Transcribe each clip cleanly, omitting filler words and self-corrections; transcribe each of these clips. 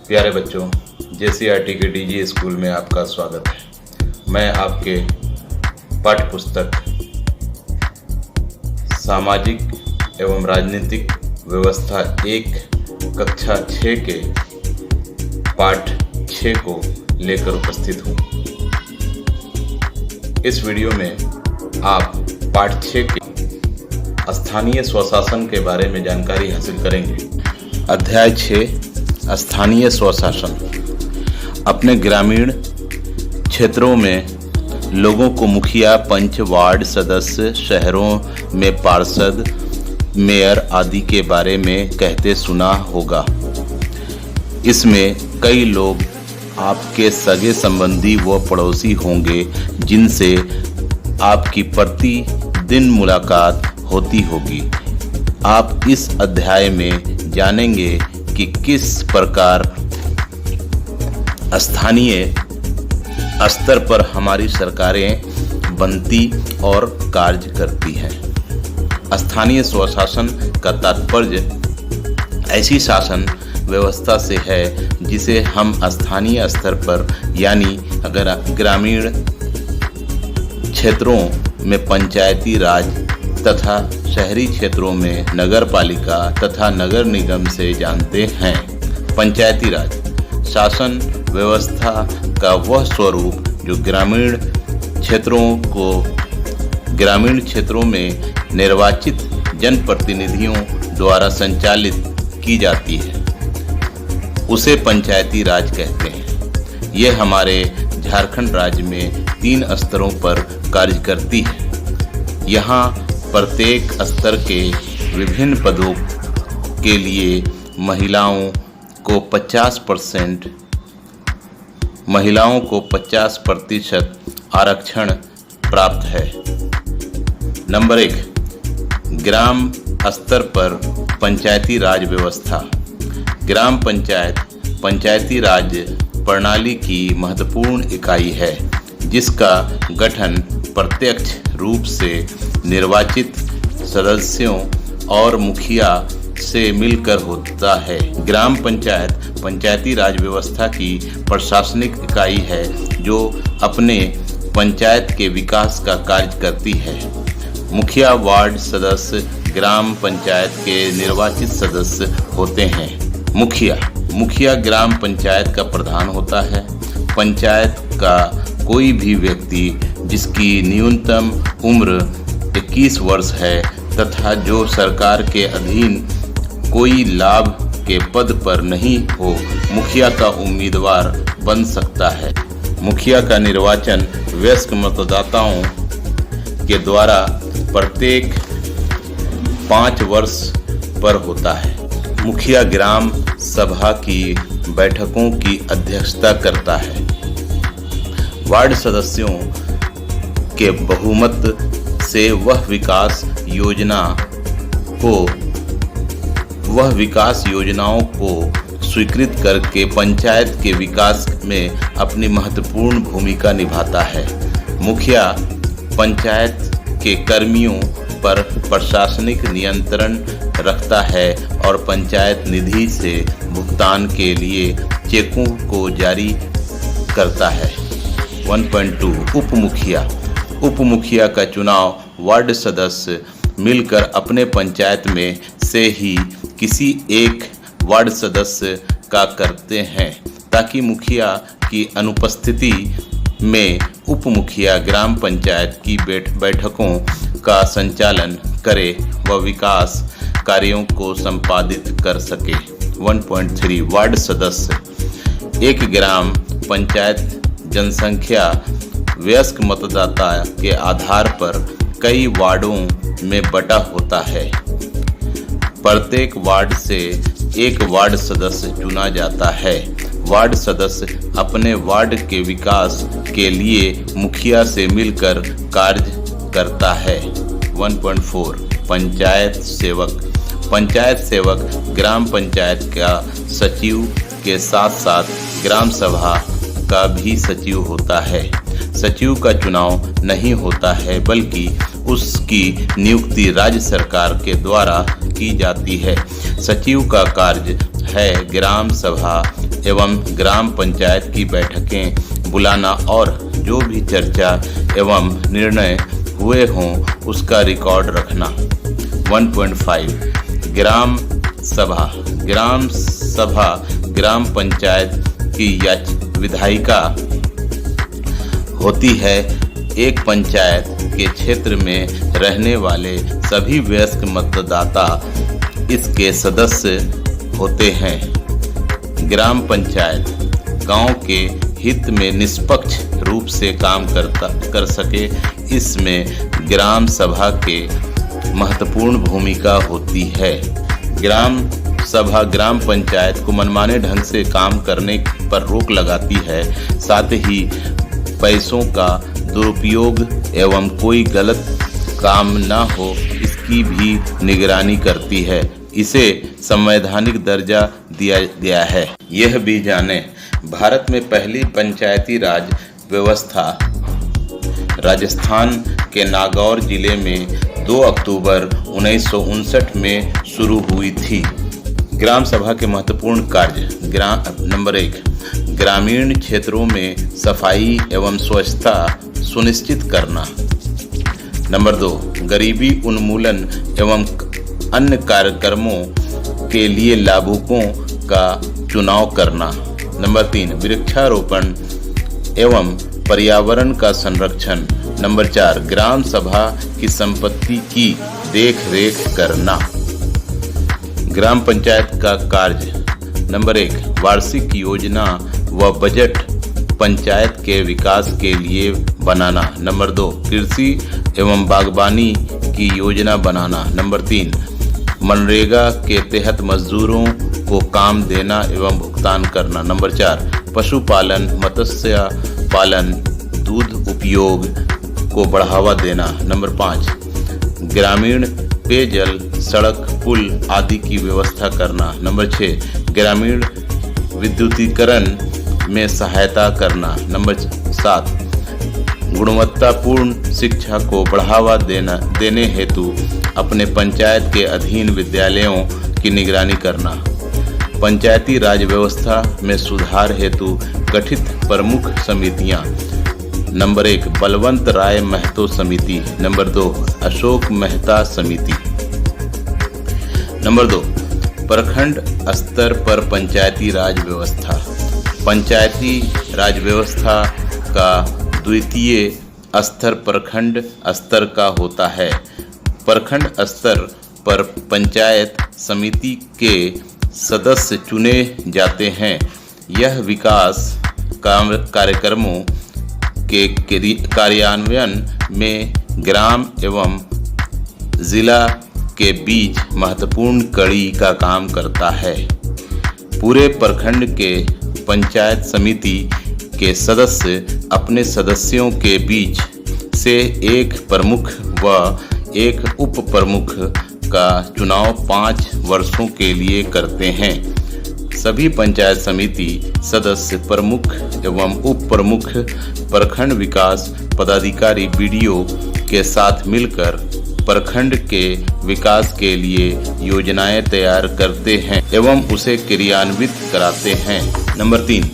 प्यारे बच्चों, JCRT के DG स्कूल में आपका स्वागत है। मैं आपके पाठ्य पुस्तक सामाजिक एवं राजनीतिक व्यवस्था 1 कक्षा 6 के पाठ 6 को लेकर उपस्थित हूँ। इस वीडियो में आप पाठ 6 के स्थानीय स्वशासन के बारे में जानकारी हासिल करेंगे। अध्याय 6 स्थानीय स्वशासन। अपने ग्रामीण क्षेत्रों में लोगों को मुखिया, पंच, वार्ड सदस्य, शहरों में पार्षद, मेयर आदि के बारे में कहते सुना होगा। इसमें कई लोग आपके सगे संबंधी व पड़ोसी होंगे जिनसे आपकी प्रतिदिन मुलाकात होती होगी। आप इस अध्याय में जानेंगे कि किस प्रकार स्थानीय स्तर पर हमारी सरकारें बनती और कार्य करती हैं। स्थानीय स्वशासन का तात्पर्य ऐसी शासन व्यवस्था से है जिसे हम स्थानीय स्तर पर यानी अगर ग्रामीण क्षेत्रों में पंचायती राज तथा शहरी क्षेत्रों में नगर पालिका तथा नगर निगम से जानते हैं। पंचायती राज शासन व्यवस्था का वह स्वरूप जो ग्रामीण क्षेत्रों में निर्वाचित जनप्रतिनिधियों द्वारा संचालित की जाती है, उसे पंचायती राज कहते हैं। यह हमारे झारखंड राज्य में 3 स्तरों पर कार्य करती है। यहाँ प्रत्येक स्तर के विभिन्न पदों के लिए महिलाओं को 50% आरक्षण प्राप्त है। नंबर 1, ग्राम स्तर पर पंचायती राज व्यवस्था। ग्राम पंचायत पंचायती राज प्रणाली की महत्वपूर्ण इकाई है, जिसका गठन प्रत्यक्ष रूप से निर्वाचित सदस्यों और मुखिया से मिलकर होता है। ग्राम पंचायत पंचायती राज व्यवस्था की प्रशासनिक इकाई है जो अपने पंचायत के विकास का कार्य करती है। मुखिया वार्ड सदस्य ग्राम पंचायत के निर्वाचित सदस्य होते हैं। मुखिया ग्राम पंचायत का प्रधान होता है। पंचायत का कोई भी व्यक्ति जिसकी न्यूनतम उम्र 21 वर्ष है तथा जो सरकार के अधीन कोई लाभ के पद पर नहीं हो, मुखिया का उम्मीदवार बन सकता है। मुखिया का निर्वाचन वयस्क मतदाताओं के द्वारा प्रत्येक 5 वर्ष पर होता है। मुखिया ग्राम सभा की बैठकों की अध्यक्षता करता है। वार्ड सदस्यों के बहुमत से वह विकास योजनाओं को स्वीकृत करके पंचायत के विकास में अपनी महत्वपूर्ण भूमिका निभाता है। मुखिया पंचायत के कर्मियों पर प्रशासनिक नियंत्रण रखता है और पंचायत निधि से भुगतान के लिए चेकों को जारी करता है। 1.2 उपमुखिया का चुनाव वार्ड सदस्य मिलकर अपने पंचायत में से ही किसी एक वार्ड सदस्य का करते हैं, ताकि मुखिया की अनुपस्थिति में उपमुखिया ग्राम पंचायत की बैठकों का संचालन करे व विकास कार्यों को संपादित कर सके। 1.3 वार्ड सदस्य। एक ग्राम पंचायत जनसंख्या वयस्क मतदाता के आधार पर कई वार्डों में बटा होता है। प्रत्येक वार्ड से एक वार्ड सदस्य चुना जाता है। वार्ड सदस्य अपने वार्ड के विकास के लिए मुखिया से मिलकर कार्य करता है। 1.4 पंचायत सेवक ग्राम पंचायत का सचिव के साथ साथ ग्राम सभा का भी सचिव होता है। सचिव का चुनाव नहीं होता है, बल्कि उसकी नियुक्ति राज्य सरकार के द्वारा की जाती है। सचिव का कार्य है ग्राम सभा एवं ग्राम पंचायत की बैठकें बुलाना और जो भी चर्चा एवं निर्णय हुए हों उसका रिकॉर्ड रखना। 1.5 ग्राम सभा। ग्राम सभा ग्राम पंचायत की विधायिका होती है। एक पंचायत के क्षेत्र में रहने वाले सभी वयस्क मतदाता इसके सदस्य होते हैं। ग्राम पंचायत गांव के हित में निष्पक्ष रूप से काम कर सके, इसमें ग्राम सभा के महत्वपूर्ण भूमिका होती है। ग्राम सभा ग्राम पंचायत को मनमाने ढंग से काम करने पर रोक लगाती है, साथ ही पैसों का दुरुपयोग एवं कोई गलत काम न हो इसकी भी निगरानी करती है। इसे संवैधानिक दर्जा दिया गया है। यह भी जाने, भारत में पहली पंचायती राज व्यवस्था राजस्थान के नागौर जिले में 2 अक्टूबर 1959 में शुरू हुई थी। ग्राम सभा के महत्वपूर्ण कार्य। नंबर 1 ग्रामीण क्षेत्रों में सफाई एवं स्वच्छता सुनिश्चित करना। नंबर 2 गरीबी उन्मूलन एवं अन्य कार्यक्रमों के लिए लाभुकों का चुनाव करना। नंबर 3 वृक्षारोपण एवं पर्यावरण का संरक्षण। नंबर 4 ग्राम सभा की संपत्ति की देख रेख करना। ग्राम पंचायत का कार्य। नंबर 1 वार्षिक योजना व बजट पंचायत के विकास के लिए बनाना। नंबर 2 कृषि एवं बागवानी की योजना बनाना। नंबर 3 मनरेगा के तहत मजदूरों को काम देना एवं भुगतान करना। नंबर 4 पशुपालन, मत्स्य पालन, दूध उपयोग को बढ़ावा देना। नंबर 5 ग्रामीण पेयजल, सड़क, पुल आदि की व्यवस्था करना। नंबर 6 ग्रामीण विद्युतीकरण में सहायता करना। नंबर 7 गुणवत्तापूर्ण शिक्षा को बढ़ावा देने हेतु अपने पंचायत के अधीन विद्यालयों की निगरानी करना। पंचायती राज व्यवस्था में सुधार हेतु गठित प्रमुख समितियां। नंबर 1 बलवंत राय महतो समिति। नंबर 2 अशोक मेहता समिति। नंबर 2 प्रखंड स्तर पर पंचायती राज व्यवस्था। पंचायती राज व्यवस्था का द्वितीय स्तर प्रखंड स्तर का होता है। प्रखंड स्तर पर पंचायत समिति के सदस्य चुने जाते हैं। यह विकास कार्यक्रमों के कार्यान्वयन में ग्राम एवं जिला के बीच महत्वपूर्ण कड़ी का काम करता है। पूरे प्रखंड के पंचायत समिति के सदस्य अपने सदस्यों के बीच से एक प्रमुख व एक उप प्रमुख का चुनाव 5 वर्षों के लिए करते हैं। सभी पंचायत समिति सदस्य प्रमुख एवं उप प्रमुख प्रखंड विकास पदाधिकारी बीडीओ के साथ मिलकर प्रखंड के विकास के लिए योजनाएं तैयार करते हैं एवं उसे क्रियान्वित कराते हैं। नंबर 3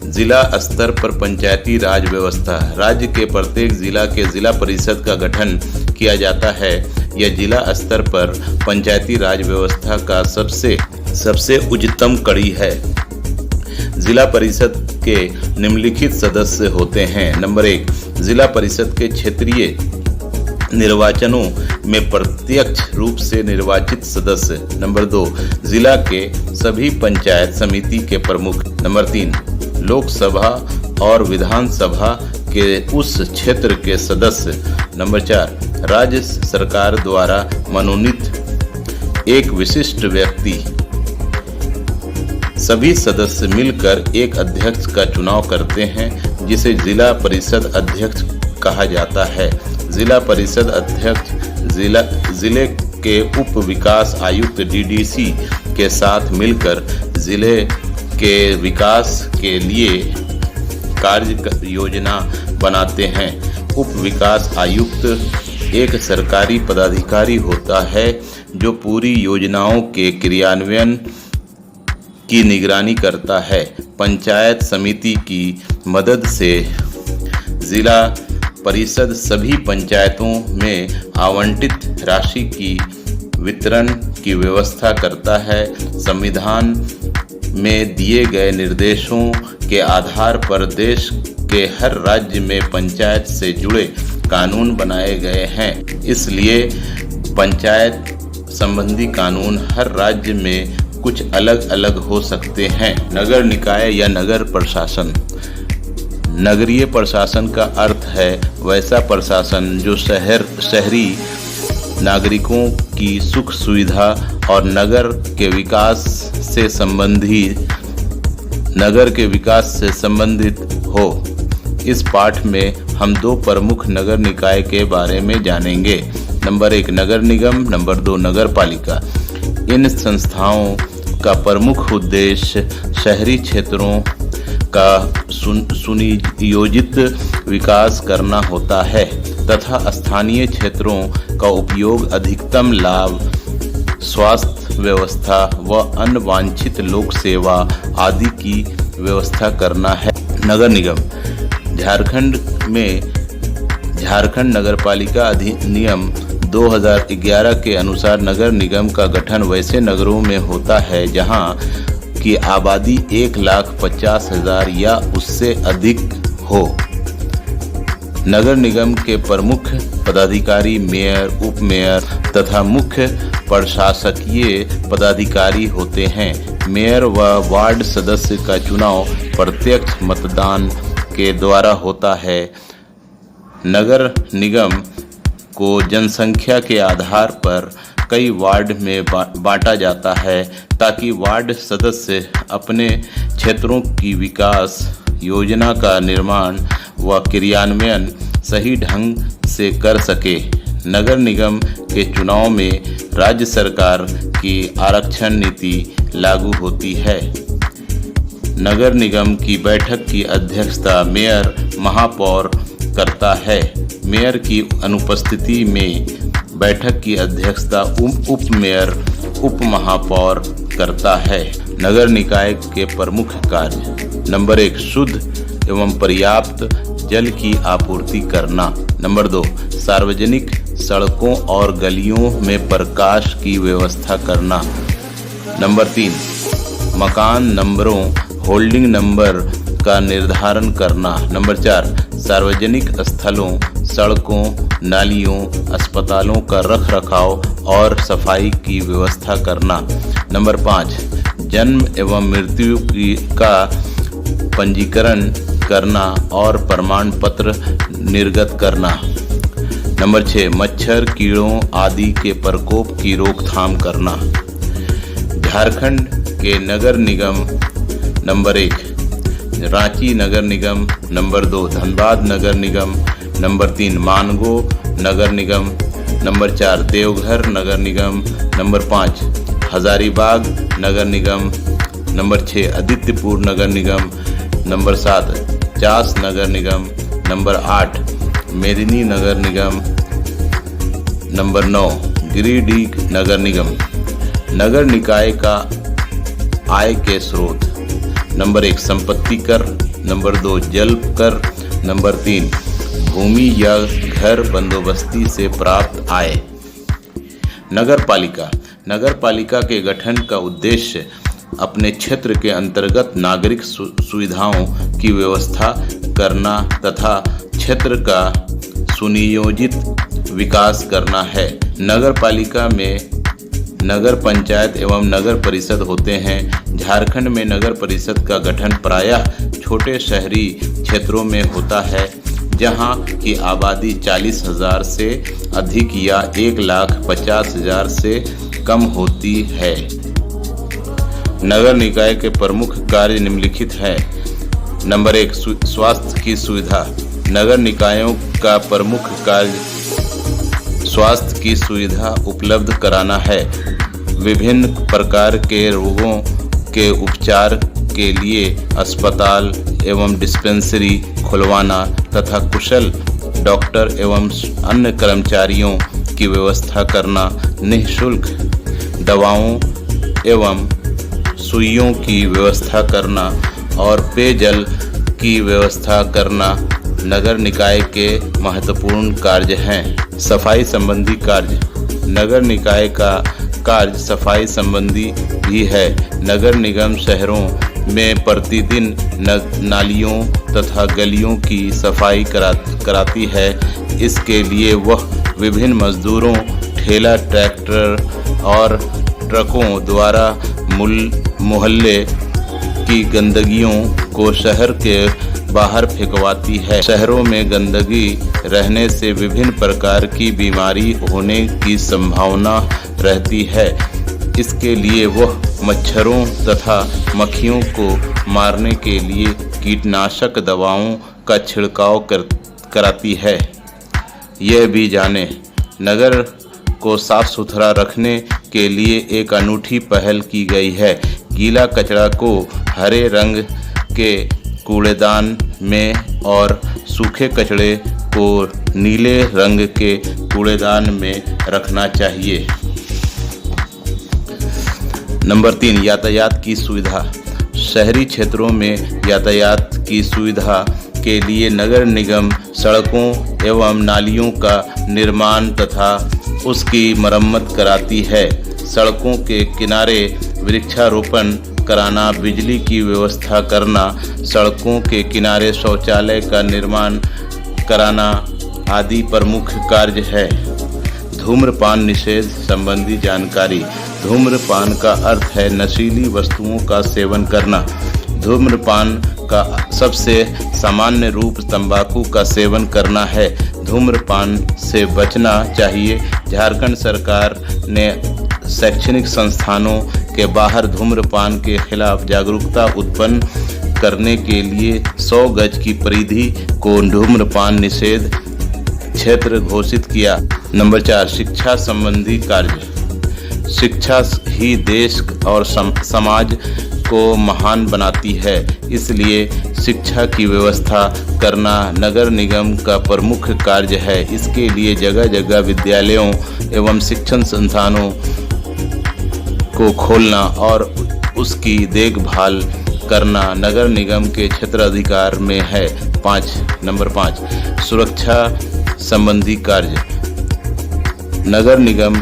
जिला स्तर पर पंचायती राज व्यवस्था। राज्य के प्रत्येक जिला के जिला परिषद का गठन किया जाता है। यह जिला स्तर पर पंचायती राज व्यवस्था का सबसे उच्चतम कड़ी है। जिला परिषद के निम्नलिखित सदस्य होते हैं। नंबर 1 जिला परिषद के क्षेत्रीय निर्वाचनों में प्रत्यक्ष रूप से निर्वाचित सदस्य। नंबर 2 जिला के सभी पंचायत समिति के प्रमुख। नंबर 3 लोकसभा और विधानसभा के उस क्षेत्र के सदस्य। नंबर 4 राज्य सरकार द्वारा मनोनीत एक विशिष्ट व्यक्ति। सभी सदस्य मिलकर एक अध्यक्ष का चुनाव करते हैं जिसे जिला परिषद अध्यक्ष कहा जाता है। जिला परिषद अध्यक्ष जिले के उप विकास आयुक्त डीडीसी के साथ मिलकर जिले के विकास के लिए कार्य योजना बनाते हैं। उप विकास आयुक्त एक सरकारी पदाधिकारी होता है जो पूरी योजनाओं के क्रियान्वयन की निगरानी करता है। पंचायत समिति की मदद से जिला परिषद सभी पंचायतों में आवंटित राशि की वितरण की व्यवस्था करता है। संविधान में दिए गए निर्देशों के आधार पर देश के हर राज्य में पंचायत से जुड़े कानून बनाए गए हैं। इसलिए पंचायत संबंधी कानून हर राज्य में कुछ अलग अलग हो सकते हैं। नगर निकाय या नगर प्रशासन। नगरीय प्रशासन का अर्थ है वैसा प्रशासन जो शहरी नागरिकों की सुख सुविधा और नगर के विकास से संबंधित हो। इस पाठ में हम दो प्रमुख नगर निकाय के बारे में जानेंगे। नंबर 1 नगर निगम, नंबर 2 नगर पालिका। इन संस्थाओं का प्रमुख उद्देश्य शहरी क्षेत्रों का सुनियोजित विकास करना होता है तथा स्थानीय क्षेत्रों का उपयोग अधिकतम लाभ, स्वास्थ्य व्यवस्था व अन्य वांछित लोक सेवा आदि की व्यवस्था करना है। नगर निगम। झारखंड नगरपालिका अधिनियम 2011 के अनुसार नगर निगम का गठन वैसे नगरों में होता है जहां की आबादी 1,50,000 या उससे अधिक हो। नगर निगम के प्रमुख पदाधिकारी मेयर, उप मेयर तथा मुख्य प्रशासकीय पदाधिकारी होते हैं। मेयर व वार्ड सदस्य का चुनाव प्रत्यक्ष मतदान के द्वारा होता है। नगर निगम को जनसंख्या के आधार पर कई वार्ड में बांटा जाता है ताकि वार्ड सदस्य अपने क्षेत्रों की विकास योजना का निर्माण व क्रियान्वयन सही ढंग से कर सके। नगर निगम के चुनाव में राज्य सरकार की आरक्षण नीति लागू होती है। नगर निगम की बैठक की अध्यक्षता मेयर महापौर करता है। मेयर की अनुपस्थिति में बैठक की अध्यक्षता उप मेयर उप महापौर करता है। नगर निकाय के प्रमुख कार्य। नंबर 1 शुद्ध एवं पर्याप्त जल की आपूर्ति करना। नंबर 2 सार्वजनिक सड़कों और गलियों में प्रकाश की व्यवस्था करना। नंबर 3 मकान नंबरों होल्डिंग नंबर का निर्धारण करना। नंबर 4 सार्वजनिक स्थलों, सड़कों, नालियों, अस्पतालों का रखरखाव और सफाई की व्यवस्था करना। नंबर 5 जन्म एवं मृत्यु का पंजीकरण करना और प्रमाण पत्र निर्गत करना। नंबर 6 मच्छर, कीड़ों आदि के प्रकोप की रोकथाम करना। झारखंड के नगर निगम। नंबर 1 रांची नगर निगम। नंबर 2 धनबाद नगर निगम। नंबर 3 मानगो नगर निगम। नंबर 4 देवघर नगर निगम। नंबर 5 हजारीबाग नगर निगम। नंबर 6 आदित्यपुर नगर निगम। नंबर 7 चास नगर निगम। नंबर 8 मेदिनी नगर निगम। नंबर 9 गिरिडीह नगर निगम। नगर निकाय का आय के स्रोत। नंबर 1 संपत्ति कर। नंबर 2 जल कर। नंबर 3 भूमि या घर बंदोबस्ती से प्राप्त आय। नगर पालिका। नगर पालिका के गठन का उद्देश्य अपने क्षेत्र के अंतर्गत नागरिक सुविधाओं की व्यवस्था करना तथा क्षेत्र का सुनियोजित विकास करना है। नगर पालिका में नगर पंचायत एवं नगर परिषद होते हैं। झारखंड में नगर परिषद का गठन प्रायः छोटे शहरी क्षेत्रों में होता है जहां की आबादी 40,000 से अधिक या 1,50,000 से कम होती है। नगर निकाय के प्रमुख कार्य निम्नलिखित है। नंबर 1 स्वास्थ्य की सुविधा। नगर निकायों का प्रमुख कार्य स्वास्थ्य की सुविधा उपलब्ध कराना है। विभिन्न प्रकार के रोगों के उपचार के लिए अस्पताल एवं डिस्पेंसरी खुलवाना तथा कुशल डॉक्टर एवं अन्य कर्मचारियों की व्यवस्था करना, निःशुल्क दवाओं एवं सुइयों की व्यवस्था करना और पेयजल की व्यवस्था करना नगर निकाय के महत्वपूर्ण कार्य हैं। सफाई संबंधी कार्य। नगर निकाय का कार्य सफाई संबंधी भी है। नगर निगम शहरों में प्रतिदिन नालियों तथा गलियों की सफाई कराती है। इसके लिए वह विभिन्न मजदूरों, ठेला ट्रैक्टर और ट्रकों द्वारा मोहल्ले की गंदगियों को शहर के बाहर फेंकवाती है। शहरों में गंदगी रहने से विभिन्न प्रकार की बीमारी होने की संभावना रहती है। इसके लिए वह मच्छरों तथा मक्खियों को मारने के लिए कीटनाशक दवाओं का छिड़काव कराती है। यह भी जाने, नगर को साफ सुथरा रखने के लिए एक अनूठी पहल की गई है। गीला कचरा को हरे रंग के कूड़ेदान में और सूखे कचरे को नीले रंग के कूड़ेदान में रखना चाहिए। नंबर 3, यातायात की सुविधा। शहरी क्षेत्रों में यातायात की सुविधा के लिए नगर निगम सड़कों एवं नालियों का निर्माण तथा उसकी मरम्मत कराती है। सड़कों के किनारे वृक्षारोपण कराना, बिजली की व्यवस्था करना, सड़कों के किनारे शौचालय का निर्माण कराना आदि प्रमुख कार्य है। धूम्रपान निषेध संबंधी जानकारी। धूम्रपान का अर्थ है नशीली वस्तुओं का सेवन करना। धूम्रपान का सबसे सामान्य रूप तंबाकू का सेवन करना है। धूम्रपान से बचना चाहिए। झारखंड सरकार ने शैक्षणिक संस्थानों के बाहर धूम्रपान के खिलाफ जागरूकता उत्पन्न करने के लिए 100 गज की परिधि को धूम्रपान निषेध क्षेत्र घोषित किया। नंबर 4, शिक्षा संबंधी कार्य। शिक्षा ही देश और समाज को महान बनाती है, इसलिए शिक्षा की व्यवस्था करना नगर निगम का प्रमुख कार्य है। इसके लिए जगह जगह विद्यालयों एवं शिक्षण संस्थानों को खोलना और उसकी देखभाल करना नगर निगम के क्षेत्राधिकार में है। नंबर 5, सुरक्षा संबंधी कार्य। नगर निगम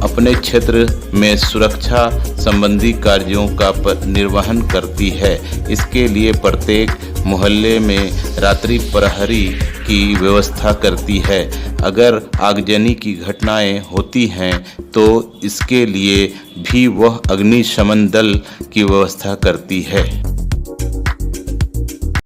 अपने क्षेत्र में सुरक्षा संबंधी कार्यों का निर्वहन करती है। इसके लिए प्रत्येक मोहल्ले में रात्रि प्रहरी की व्यवस्था करती है। अगर आगजनी की घटनाएं होती हैं तो इसके लिए भी वह अग्निशमन दल की व्यवस्था करती है।